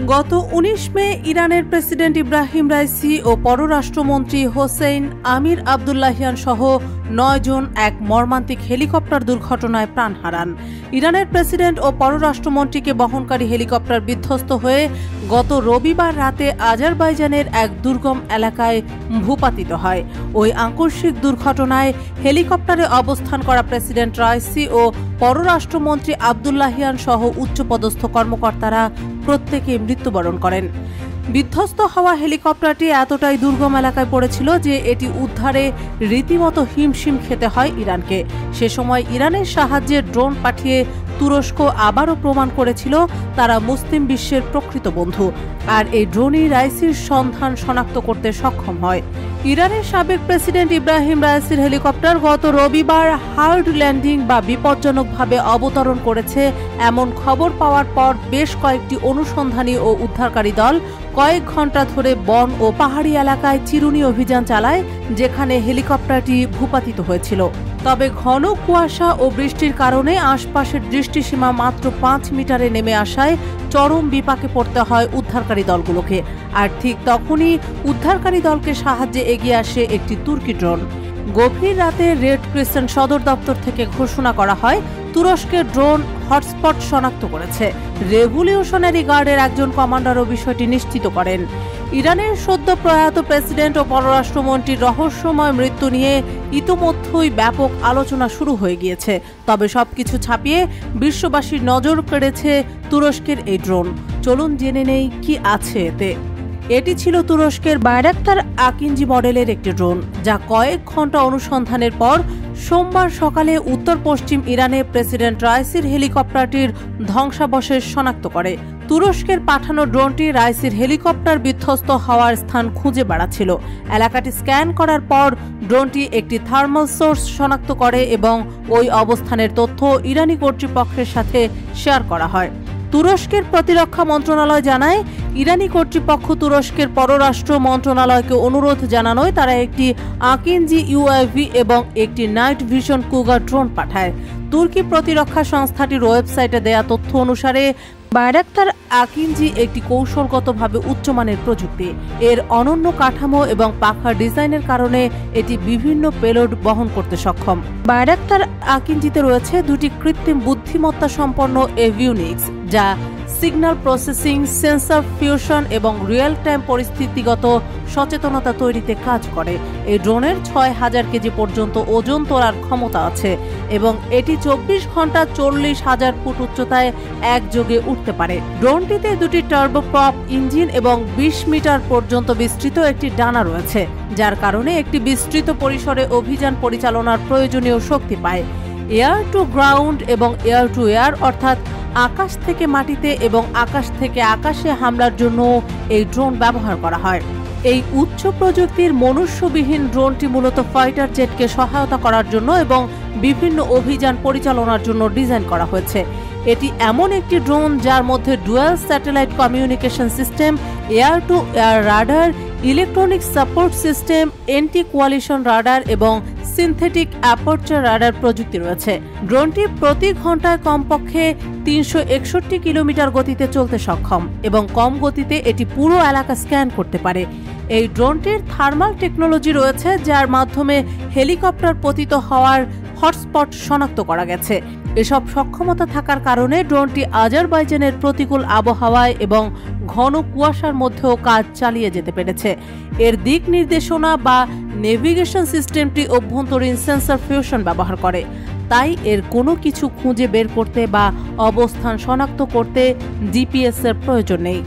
গত ১৯ মে ইরানের president Ebrahim Raisi ও পররাষ্ট্রমন্ত্রী হোসেইন আমির আবদুল্লাহিয়ান সহ ৯ জন এক মর্মান্তিক হেলিকপ্টার দুর্ঘটনায় প্রাণ হারান। ইরানের প্রেসিডেন্ট ও পররাষ্ট্রমন্ত্রীকে বহনকারী হেলিকপ্টার বিধ্বস্ত হয়ে গত রবিবার রাতে আজারবাইজানের এক দুর্গম এলাকায় ভূপাতিত হয়। ওই আকস্মিক দুর্ঘটনায় হেলিকপ্টারে অবস্থান করা প্রেসিডেন্ট রাইসি ও পররাষ্ট্রমন্ত্রী আবদুল্লাহিয়ান সহ উচ্চপদস্থ কর্মকর্তারা প্রত্যেকে মৃত্যুবরণ করেন। বিধ্বস্ত হওয়া হেলিকপ্টারটি এতটাই দুর্গম এলাকায় পড়েছিল যে এটি উদ্ধারে রীতিমতো হিমশিম খেতে হয় ইরানকে। সে সময় ইরানের সাহায্যে ড্রোন পাঠিয়ে তুরস্ক আবারও প্রমাণ করেছিল তারা মুসলিম বিশ্বের প্রকৃত বন্ধু, আর এই ড্রোনই রাইসির সন্ধান শনাক্ত করতে সক্ষম হয়। ইরানের সাবেক প্রেসিডেন্ট ইব্রাহিম রাইসির হেলিকপ্টার গত রবিবার হার্ড ল্যান্ডিং বা বিপজ্জনকভাবে অবতরণ করেছে এমন খবর পাওয়ার পর বেশ কয়েকটি অনুসন্ধানী ও উদ্ধারকারী দল কয়েক ঘন্টা ধরে বন ও পাহাড়ি এলাকায় চিরুনি অভিযান চালায়, যেখানে হেলিকপ্টারটি ভূপাতিত হয়েছিল। তবে ঘন কুয়াশা ও বৃষ্টির কারণে আশপাশের দৃষ্টিসীমা মাত্র ৫ মিটারে নেমে আসায় চরম বিপাকে পড়তে হয় উদ্ধারকারী দলগুলোকে। আর ঠিক তখনই উদ্ধারকারী দলকে সাহায্যে এগিয়ে আসে একটি তুর্কি ড্রোন। গভীর রাতে রেড ক্রিসেন্ট সদর দপ্তর থেকে ঘোষণা করা হয় তুরস্কের ড্রোন হটস্পট শনাক্ত করেছে। রেভলিউশনারি গার্ডের একজন কমান্ডারও বিষয়টি নিশ্চিত করেন। ইরানের সদ্য প্রয়াত প্রেসিডেন্ট ও পররাষ্ট্রমন্ত্রীর রহস্যময় মৃত্যু নিয়ে ইতোমধ্যেই ব্যাপক আলোচনা শুরু হয়ে গিয়েছে। তবে সবকিছু ছাপিয়ে বিশ্ববাসীর নজর কেড়েছে তুরস্কের এই ড্রোন। চলুন জেনে নেই কি আছে এতে। এটি ছিল তুরস্কের বায়রাক্তার আকিঞ্জি মডেলের একটি ড্রোন, যা কয়েক ঘন্টা অনুসন্ধানের পর সোমবার সকালে উত্তর পশ্চিম ইরানে প্রেসিডেন্ট রাইসির হেলিকপ্টারটির ধ্বংসাবশেষ শনাক্ত করে। তুরস্কের পাঠানো ড্রোনটি রাইসির হেলিকপ্টার বিধ্বস্ত হওয়ার স্থান খুঁজে বেড়াচ্ছিল। এলাকাটি স্ক্যান করার পর ড্রোনটি একটি থার্মাল সোর্স শনাক্ত করে এবং ওই অবস্থানের তথ্য ইরানি কর্তৃপক্ষের সাথে শেয়ার করা হয়। তুরস্কের প্রতিরক্ষা মন্ত্রণালয় জানায়, ইরানি কর্তৃপক্ষ তুরস্কের পররাষ্ট্র মন্ত্রণালয়কে অনুরোধ জানানোয় তারা একটি আকিঞ্জি ইউএভি এবং একটি নাইট ভিশন কুগার ড্রোন পাঠায়। তুর্কি প্রতিরক্ষা সংস্থাটির ওয়েবসাইটে দেয়া তথ্য অনুসারে বায়রাক্তার আকিঞ্জি একটি কৌশলগতভাবে উচ্চমানের প্রযুক্তি। এর অনন্য কাঠামো এবং পাখা ডিজাইনের কারণে এটি বিভিন্ন পেলোড বহন করতে সক্ষম। বায়রাক্তার আকিঞ্জিতে রয়েছে দুটি কৃত্রিম বুদ্ধিমত্তা সম্পন্ন এভিওনিক্স, যা সিগন্যাল প্রসেসিং, সেন্সর ফিউশন এবং রিয়েল টাইম পরিস্থিতিগত সচেতনতা তৈরিতে কাজ করে। এই ড্রোনের ৬,০০০ কেজি পর্যন্ত ওজন তোলার ক্ষমতা আছে এবং এটি ২৪ ঘন্টা ৪০,০০০ ফুট উচ্চতায় একযোগে উঠতে পারে। ড্রোনটিতে দুটি টার্বোপ্রপ ইঞ্জিন এবং ২০ মিটার পর্যন্ত বিস্তৃত একটি ডানা রয়েছে, যার কারণে একটি বিস্তৃত পরিসরে অভিযান পরিচালনার প্রয়োজনীয় শক্তি পায়। এয়ার টু গ্রাউন্ড এবং এয়ার টু এয়ার অর্থাৎ আকাশ থেকে মাটিতে এবং আকাশ থেকে আকাশে হামলার জন্য এই ড্রোন ব্যবহার করা হয়। এই উচ্চ প্রযুক্তির মনুষ্যবিহীন ড্রোনটি মূলত ফাইটার জেটকে সহায়তা করার জন্য এবং বিভিন্ন অভিযান পরিচালনার জন্য ডিজাইন করা হয়েছে। এটি এমন একটি ড্রোন যার মধ্যে dual satellite communication system, air two air radar, electronic support system, anti coalition radar এবং সিনথেটিক অ্যাপারচার রাডার প্রযুক্তি রয়েছে। ড্রোনটি প্রতি ঘন্টায় কমপক্ষে ৩৬১ কিলোমিটার গতিতে চলতে সক্ষম এবং কম গতিতে এটি পুরো এলাকা স্ক্যান করতে পারে। এই ড্রোনটির থার্মাল টেকনোলজি রয়েছে, যার মাধ্যমে হেলিকপ্টার পতিত হওয়ার হটস্পট শনাক্ত করা গেছে। এসব সক্ষমতা থাকার কারণে ড্রোনটি আজারবাইজানের প্রতিকূল আবহাওয়ায় এবং ঘন কুয়াশার মধ্যেও কাজ চালিয়ে যেতে পেরেছে। এর দিক নির্দেশনা বা নেভিগেশন সিস্টেমটি অভ্যন্তরীণ সেন্সর ফিউশন ব্যবহার করে, তাই এর কোনো কিছু খুঁজে বের করতে বা অবস্থান শনাক্ত করতে জিপিএস এর প্রয়োজন নেই।